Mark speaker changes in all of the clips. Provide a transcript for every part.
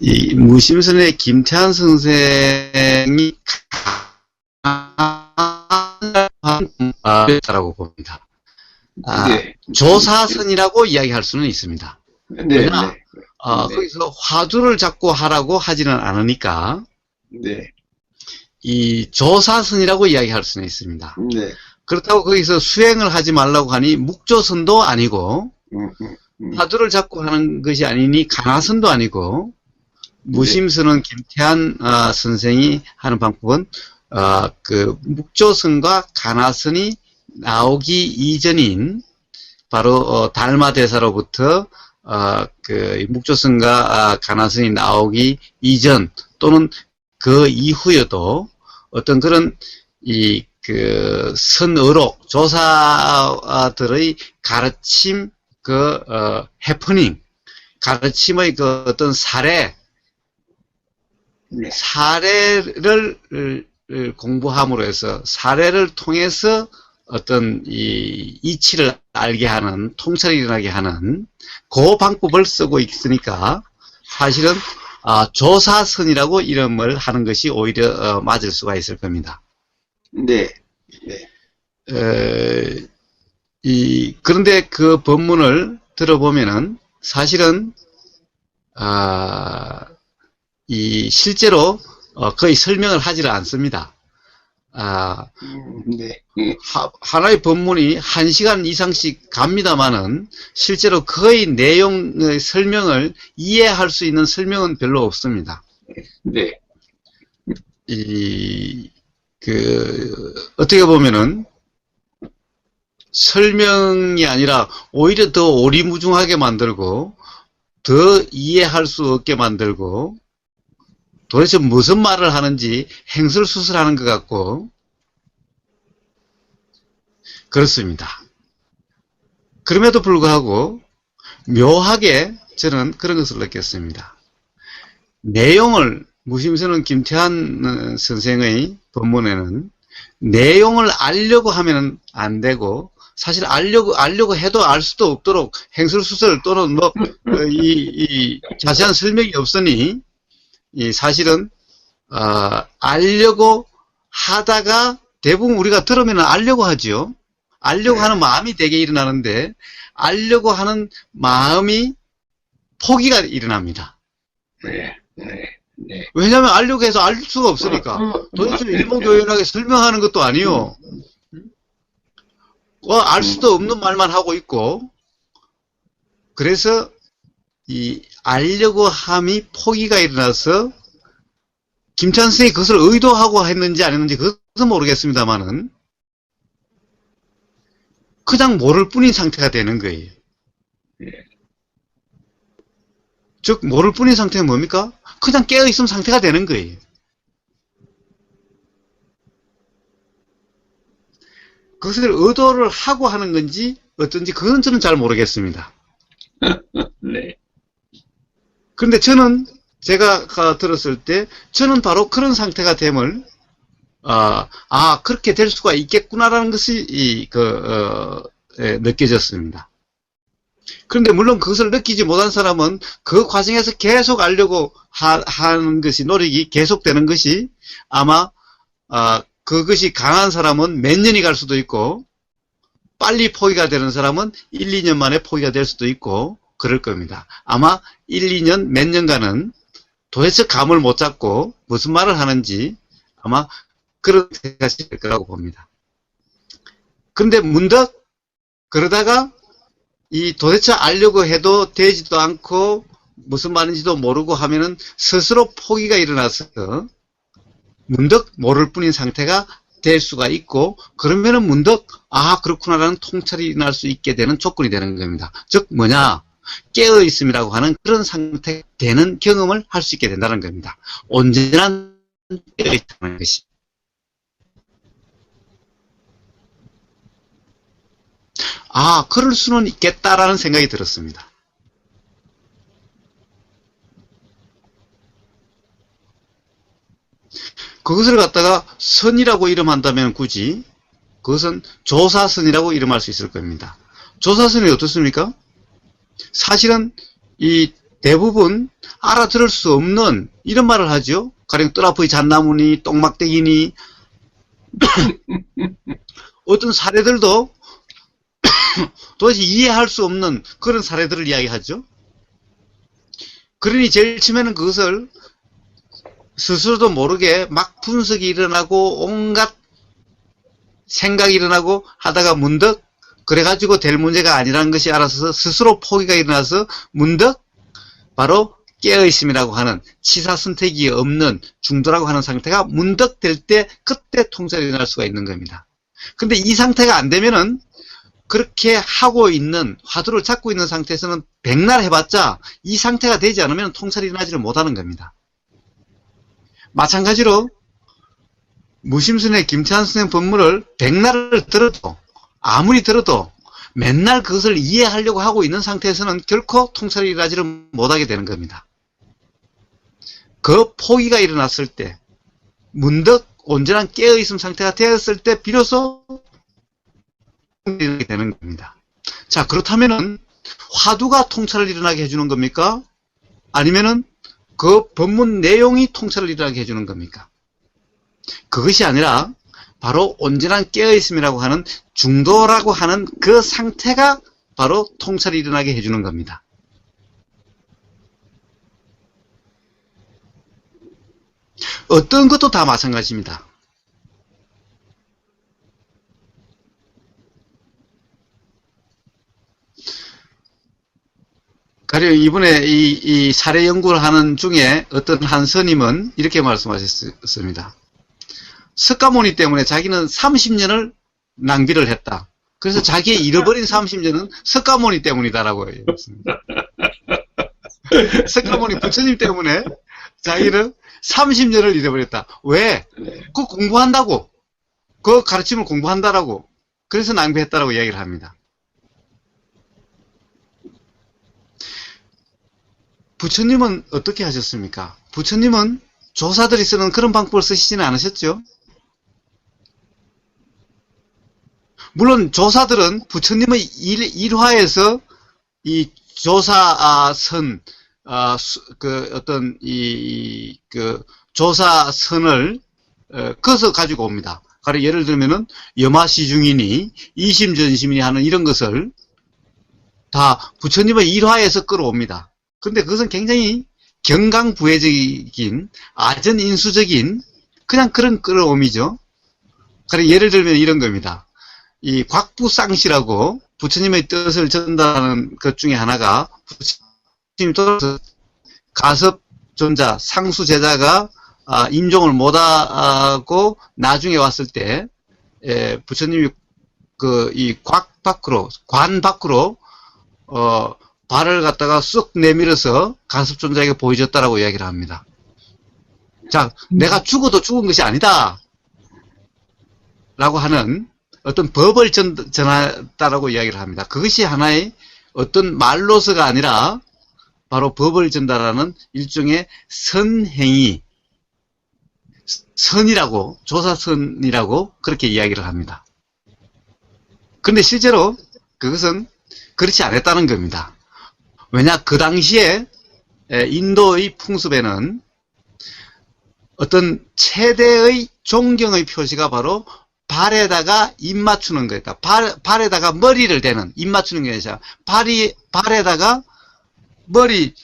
Speaker 1: 이 무심선의 김태환 선생이 라고 봅니다.
Speaker 2: 네.
Speaker 1: 조사선이라고 이야기할 수는 있습니다.
Speaker 2: 네.
Speaker 1: 왜냐, 거기서 화두를 잡고 하라고 하지는 않으니까,
Speaker 2: 네.
Speaker 1: 이 조사선이라고 이야기할 수는 있습니다.
Speaker 2: 네.
Speaker 1: 그렇다고 거기서 수행을 하지 말라고 하니 묵조선도 아니고, 화두를 잡고 하는 것이 아니니 가나선도 아니고, 무심선은 김태환 선생이 하는 방법은 묵조선과 가나선이 나오기 이전인 바로 달마대사로부터 묵조선과 가나선이 나오기 이전 또는 그 이후여도 어떤 그런 선의록 조사들의 가르침 해프닝 가르침의 어떤 사례를 공부함으로 해서 사례를 통해서 어떤 이치를 알게 하는 통찰이 일어나게 하는 그 방법을 쓰고 있으니까 사실은 조사선이라고 이름을 하는 것이 오히려 맞을 수가 있을 겁니다.
Speaker 2: 네. 네.
Speaker 1: 그런데 그 법문을 들어보면은 사실은 실제로 거의 설명을 하지를 않습니다.
Speaker 2: 네.
Speaker 1: 하나의 법문이 1시간 이상씩 갑니다만은 실제로 거의 내용의 설명을 이해할 수 있는 설명은 별로 없습니다.
Speaker 2: 네.
Speaker 1: 어떻게 보면은 설명이 아니라 오히려 더 오리무중하게 만들고 더 이해할 수 없게 만들고 도대체 무슨 말을 하는지 행설수설하는 것 같고 그렇습니다. 그럼에도 불구하고 묘하게 저는 그런 것을 느꼈습니다. 내용을 무심선은 김태환 선생의 법문에는 내용을 알려고 하면 안 되고 사실 알려고 해도 알 수도 없도록 행설수설 또는 자세한 설명이 없으니 사실은 알려고 하다가 대부분 우리가 들으면 알려고 하죠. 알려고 하는 마음이 되게 일어나는데 알려고 하는 마음이 포기가 일어납니다.
Speaker 2: 네.
Speaker 1: 왜냐하면 알려고 해서 알 수가 없으니까. 도대체 일목요연하게 설명하는 것도 아니요. 알 수도 없는 말만 하고 있고 그래서 알려고 함이 포기가 일어나서 김태환 선생이 그것을 의도하고 했는지 안 했는지 그것은 모르겠습니다만은 그냥 모를 뿐인 상태가 되는 거예요. 즉 모를 뿐인 상태는 뭡니까? 그냥 깨어있음 상태가 되는 거예요. 그것을 의도를 하고 하는 건지 어떤지 그건 저는 잘 모르겠습니다.
Speaker 2: 네.
Speaker 1: 그런데 저는 제가 들었을 때 저는 바로 그런 상태가 됨을 그렇게 될 수가 있겠구나라는 것이 느껴졌습니다. 그런데 물론 그것을 느끼지 못한 사람은 그 과정에서 계속 알려고 하는 것이 노력이 계속되는 것이 아마 그것이 강한 사람은 몇 년이 갈 수도 있고 빨리 포기가 되는 사람은 1, 2년 만에 포기가 될 수도 있고 그럴 겁니다. 아마 1, 2년 몇 년간은 도대체 감을 못 잡고 무슨 말을 하는지 아마 그런 생각이 될 거라고 봅니다. 그런데 문득 그러다가 도대체 알려고 해도 되지도 않고 무슨 말인지도 모르고 하면은 스스로 포기가 일어나서 문득 모를 뿐인 상태가 될 수가 있고 그러면은 문득 그렇구나라는 통찰이 날 수 있게 되는 조건이 되는 겁니다. 즉 뭐냐? 깨어 있음이라고 하는 그런 상태 되는 경험을 할 수 있게 된다는 겁니다. 온전한 깨어 있다는 것이. 그럴 수는 있겠다라는 생각이 들었습니다. 그것을 갖다가 선이라고 이름한다면 굳이 그것은 조사선이라고 이름할 수 있을 겁니다. 조사선이 어떻습니까? 사실은 이 대부분 알아들을 수 없는 이런 말을 하죠. 가령 뜰앞의 잣나무니 똥막대기니 어떤 사례들도 도대체 이해할 수 없는 그런 사례들을 이야기하죠. 그러니 제일 처음에는 그것을 스스로도 모르게 막 분석이 일어나고 온갖 생각이 일어나고 하다가 문득 그래가지고 될 문제가 아니라는 것이 알아서 스스로 포기가 일어나서 문득 바로 깨어있음이라고 하는 치사선택이 없는 중도라고 하는 상태가 문득 될 때 그때 통찰이 일어날 수가 있는 겁니다. 근데 이 상태가 안 되면은 그렇게 하고 있는 화두를 잡고 있는 상태에서는 백날 해봤자 이 상태가 되지 않으면 통찰이 일어나지를 못하는 겁니다. 마찬가지로 무심선의 김태환 선생님 법문을 백날을 들어도 아무리 들어도 맨날 그것을 이해하려고 하고 있는 상태에서는 결코 통찰이 일어나지를 못하게 되는 겁니다. 그 포기가 일어났을 때 문득 온전한 깨어있음 상태가 되었을 때 비로소 통찰이 되는 겁니다. 자, 그렇다면은 화두가 통찰을 일어나게 해주는 겁니까? 아니면은 그 법문 내용이 통찰을 일어나게 해주는 겁니까? 그것이 아니라 바로 온전한 깨어있음이라고 하는 중도라고 하는 그 상태가 바로 통찰이 일어나게 해주는 겁니다. 어떤 것도 다 마찬가지입니다. 가령 이번에 이 사례 연구를 하는 중에 어떤 한 스님은 이렇게 말씀하셨습니다. 석가모니 때문에 자기는 30년을 낭비를 했다. 그래서 자기의 잃어버린 30년은 석가모니 때문이다라고 했습니다. 석가모니 부처님 때문에 자기는 30년을 잃어버렸다. 왜? 그거 공부한다고. 그 가르침을 공부한다라고. 그래서 낭비했다라고 이야기를 합니다. 부처님은 어떻게 하셨습니까? 부처님은 조사들이 쓰는 그런 방법을 쓰시지는 않으셨죠? 물론 조사들은 부처님의 일화에서 이 조사선, 조사선을 그어서 가지고 옵니다. 가령 예를 들면은 여마시중이니 이심전심이니 하는 이런 것을 다 부처님의 일화에서 끌어옵니다. 근데 그것은 굉장히 경강부회적인 아전인수적인 그냥 그런 끌어옴이죠. 가령 예를 들면 이런 겁니다. 이 곽부쌍시라고 부처님의 뜻을 전달하는 것 중에 하나가 부처님 돌아서 가섭존자 상수제자가 임종을 못하고 나중에 왔을 때 부처님이 이 관 밖으로 발을 갖다가 쑥 내밀어서 가섭존자에게 보여줬다라고 이야기를 합니다. 자, 내가 죽어도 죽은 것이 아니다 라고 하는 어떤 법을 전하다라고 이야기를 합니다. 그것이 하나의 어떤 말로서가 아니라 바로 법을 전달하는 일종의 선행이 선이라고 조사선이라고 그렇게 이야기를 합니다. 그런데 실제로 그것은 그렇지 않았다는 겁니다. 왜냐, 그 당시에 인도의 풍습에는 어떤 최대의 존경의 표시가 바로 발에다가 입 맞추는 거였다. 발에다가 머리를 대는, 입 맞추는 게 아니라 발에다가 머리,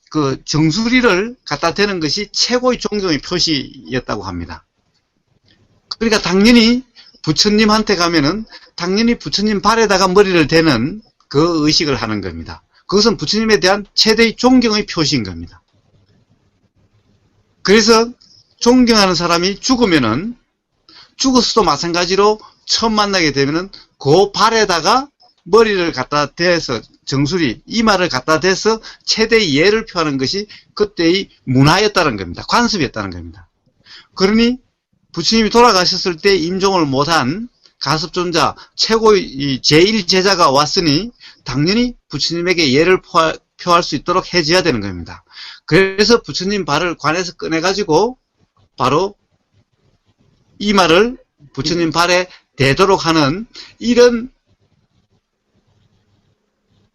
Speaker 1: 그 정수리를 갖다 대는 것이 최고의 존경의 표시였다고 합니다. 그러니까 당연히 부처님한테 가면은 당연히 부처님 발에다가 머리를 대는 그 의식을 하는 겁니다. 그것은 부처님에 대한 최대의 존경의 표시인 겁니다. 그래서 존경하는 사람이 죽으면은 죽었어도 마찬가지로 처음 만나게 되면은 그 발에다가 머리를 갖다 대서 정수리, 이마를 갖다 대서 최대의 예를 표하는 것이 그때의 문화였다는 겁니다. 관습이었다는 겁니다. 그러니 부처님이 돌아가셨을 때 임종을 못한 가섭존자 최고의 제1제자가 왔으니 당연히 부처님에게 예를 표할 수 있도록 해줘야 되는 겁니다. 그래서 부처님 발을 관에서 꺼내가지고 바로 이마를 부처님 발에 대도록 하는 이런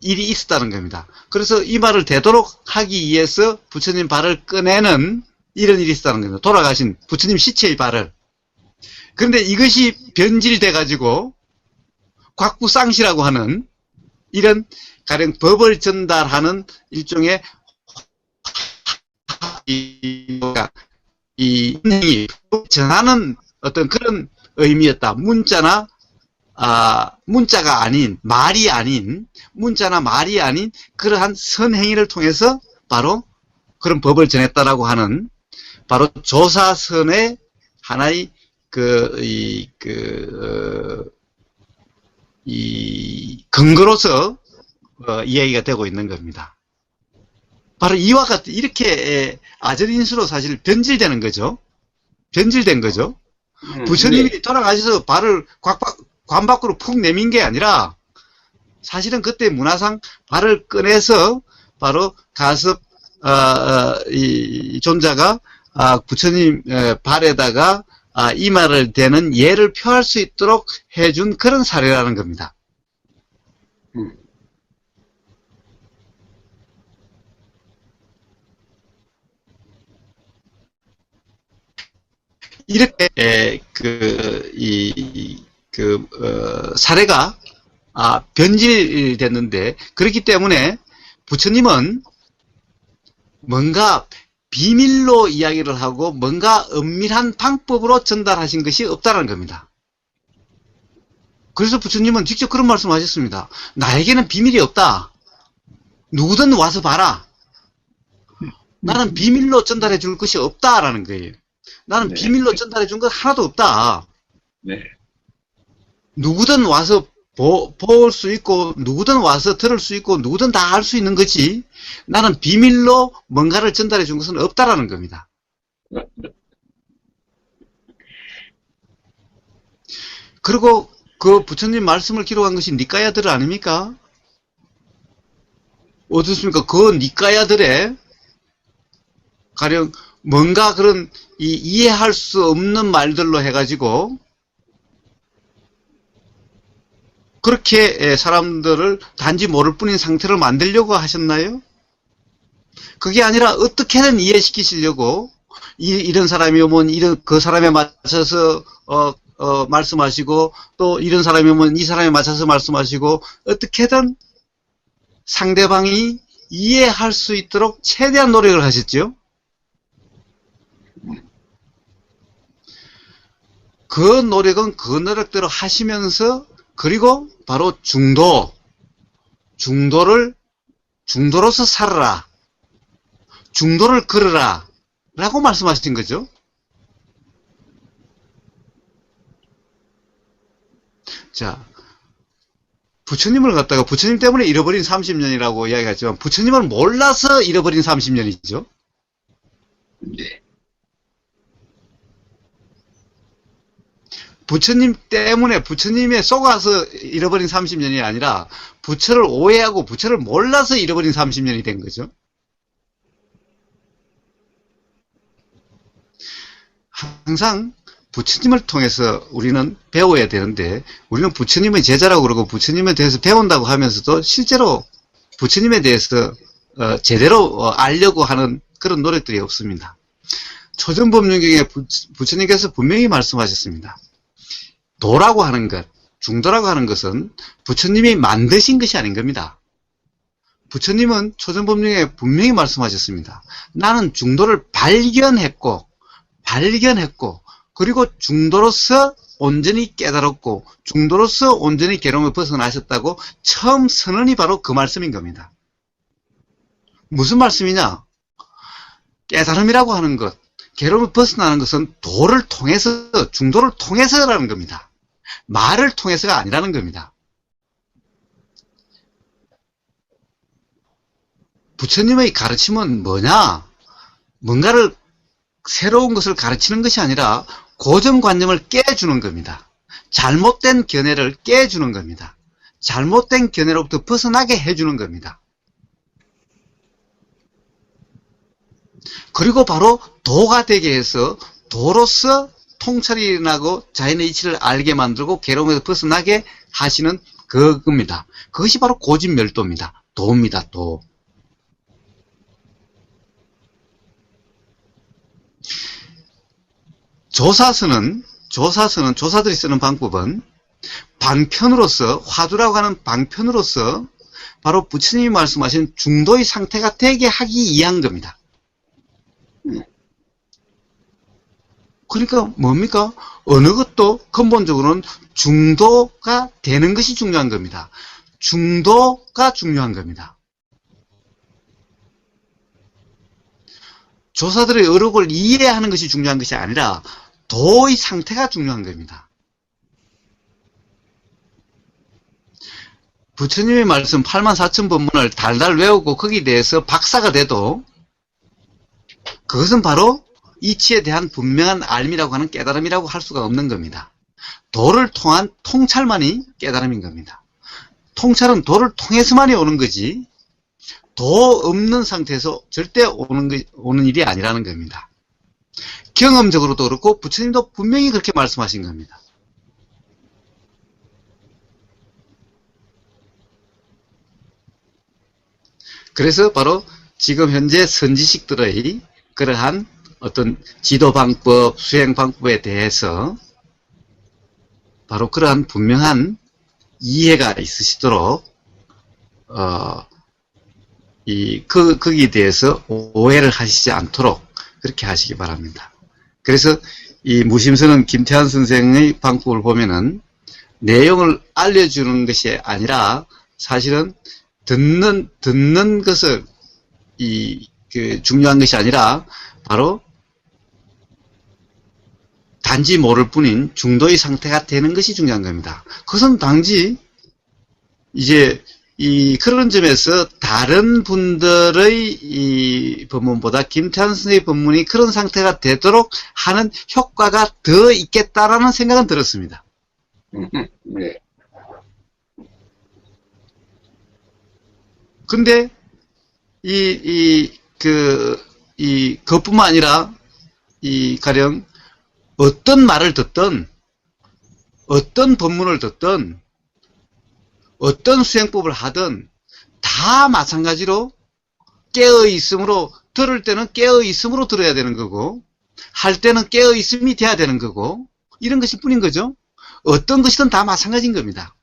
Speaker 1: 일이 있었다는 겁니다. 그래서 이 말을 되도록 하기 위해서 부처님 발을 꺼내는 이런 일이 있었다는 겁니다. 돌아가신 부처님 시체의 발을. 그런데 이것이 변질돼 가지고 곽부쌍시라고 하는 이런 가령 법을 전달하는 일종의 이 행위 전하는 어떤 그런 의미였다. 문자가 아닌, 말이 아닌, 문자나 말이 아닌 그러한 선행위를 통해서 바로 그런 법을 전했다라고 하는 바로 조사선의 하나의 이 근거로서 이야기가 되고 있는 겁니다. 바로 이와 같은 이렇게 아전인수로 사실 변질되는 거죠. 변질된 거죠. 부처님이
Speaker 2: 네.
Speaker 1: 돌아가셔서 발을 관 밖으로 푹 내민 게 아니라 사실은 그때 문화상 발을 꺼내서 바로 가섭 이 존자가 부처님 발에다가 이마를 대는 예를 표할 수 있도록 해준 그런 사례라는 겁니다. 이렇게 사례가 변질됐는데 그렇기 때문에 부처님은 뭔가 비밀로 이야기를 하고 뭔가 은밀한 방법으로 전달하신 것이 없다는 겁니다. 그래서 부처님은 직접 그런 말씀하셨습니다. 나에게는 비밀이 없다. 누구든 와서 봐라. 나는 비밀로 전달해 줄 것이 없다라는 거예요. 나는
Speaker 2: 네.
Speaker 1: 비밀로 전달해 준 것 하나도 없다.
Speaker 2: 네.
Speaker 1: 누구든 와서 볼 수 있고 누구든 와서 들을 수 있고 누구든 다 알 수 있는 거지 나는 비밀로 뭔가를 전달해 준 것은 없다라는 겁니다. 그리고 그 부처님 말씀을 기록한 것이 니까야들 아닙니까? 어떻습니까? 그 니까야들의 가령 뭔가 그런 이해할 수 없는 말들로 해가지고 그렇게 사람들을 단지 모를 뿐인 상태를 만들려고 하셨나요? 그게 아니라 어떻게든 이해시키시려고 이런 사람이 오면 그 사람에 맞춰서 말씀하시고 또 이런 사람이 오면 이 사람에 맞춰서 말씀하시고 어떻게든 상대방이 이해할 수 있도록 최대한 노력을 하셨죠. 그 노력은 그 노력대로 하시면서 그리고 바로 중도로서 살아라. 중도를 걸으라. 라고 말씀하신 거죠. 자, 부처님을 갖다가 부처님 때문에 잃어버린 30년이라고 이야기했지만 부처님을 몰라서 잃어버린 30년이죠.
Speaker 2: 네.
Speaker 1: 부처님 때문에 부처님에 속아서 잃어버린 30년이 아니라 부처를 오해하고 부처를 몰라서 잃어버린 30년이 된 거죠. 항상 부처님을 통해서 우리는 배워야 되는데 우리는 부처님의 제자라고 그러고 부처님에 대해서 배운다고 하면서도 실제로 부처님에 대해서 제대로 알려고 하는 그런 노력들이 없습니다. 초전법륜경에 부처님께서 분명히 말씀하셨습니다. 도라고 하는 것, 중도라고 하는 것은 부처님이 만드신 것이 아닌 겁니다. 부처님은 초전법륜경에 분명히 말씀하셨습니다. 나는 중도를 발견했고 그리고 중도로서 온전히 깨달았고 중도로서 온전히 괴로움을 벗어나셨다고 처음 선언이 바로 그 말씀인 겁니다. 무슨 말씀이냐? 깨달음이라고 하는 것, 괴로움을 벗어나는 것은 도를 통해서, 중도를 통해서라는 겁니다. 말을 통해서가 아니라는 겁니다. 부처님의 가르침은 뭐냐? 뭔가를 새로운 것을 가르치는 것이 아니라 고정관념을 깨주는 겁니다. 잘못된 견해를 깨주는 겁니다. 잘못된 견해로부터 벗어나게 해주는 겁니다. 그리고 바로 도가 되게 해서 도로서 통찰이 일어나고 자연의 이치를 알게 만들고 괴로움에서 벗어나게 하시는 그겁니다. 그것이 바로 고진멸도입니다. 도입니다. 도. 조사들이 쓰는 방법은 방편으로서, 화두라고 하는 방편으로서 바로 부처님이 말씀하신 중도의 상태가 되게 하기 위한 겁니다. 그러니까 뭡니까? 어느 것도 근본적으로는 중도가 되는 것이 중요한 겁니다. 중도가 중요한 겁니다. 조사들의 어록을 이해하는 것이 중요한 것이 아니라 도의 상태가 중요한 겁니다. 부처님의 말씀 84,000법문을 달달 외우고 거기에 대해서 박사가 돼도 그것은 바로 이치에 대한 분명한 알미라고 하는 깨달음이라고 할 수가 없는 겁니다. 도를 통한 통찰만이 깨달음인 겁니다. 통찰은 도를 통해서만이 오는 거지 도 없는 상태에서 절대 오는 일이 아니라는 겁니다. 경험적으로도 그렇고 부처님도 분명히 그렇게 말씀하신 겁니다. 그래서 바로 지금 현재 선지식들의 그러한 어떤 지도방법, 수행방법에 대해서 바로 그러한 분명한 이해가 있으시도록 거기에 대해서 오해를 하시지 않도록 그렇게 하시기 바랍니다. 그래서 이 무심서는 김태환 선생의 방법을 보면은 내용을 알려주는 것이 아니라 사실은 듣는 것을 중요한 것이 아니라 바로 단지 모를 뿐인 중도의 상태가 되는 것이 중요한 겁니다. 그것은 단지 이제 그런 점에서 다른 분들의 이 법문보다 김태환 선생의 법문이 그런 상태가 되도록 하는 효과가 더 있겠다라는 생각은 들었습니다.
Speaker 2: 네.
Speaker 1: 근데 그것뿐만 아니라 가령 어떤 말을 듣든 어떤 법문을 듣든 어떤 수행법을 하든 다 마찬가지로 깨어있음으로 들을 때는 깨어있음으로 들어야 되는 거고 할 때는 깨어있음이 돼야 되는 거고 이런 것일 뿐인 거죠. 어떤 것이든 다 마찬가지인 겁니다.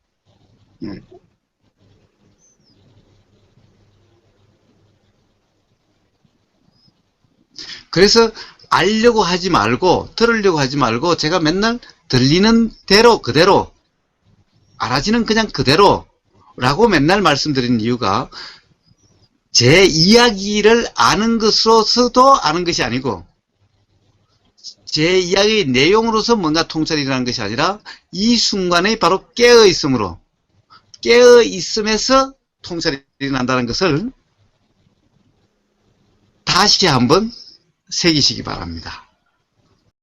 Speaker 1: 그래서 알려고 하지 말고 들으려고 하지 말고 제가 맨날 들리는 대로 그대로 알아지는 그냥 그대로 라고 맨날 말씀드린 이유가 제 이야기를 아는 것으로서도 아는 것이 아니고 제 이야기의 내용으로서 뭔가 통찰이 일어나는 것이 아니라 이 순간에 바로 깨어있음으로 깨어있음에서 통찰이 일어난다는 것을 다시 한번 새기시기 바랍니다.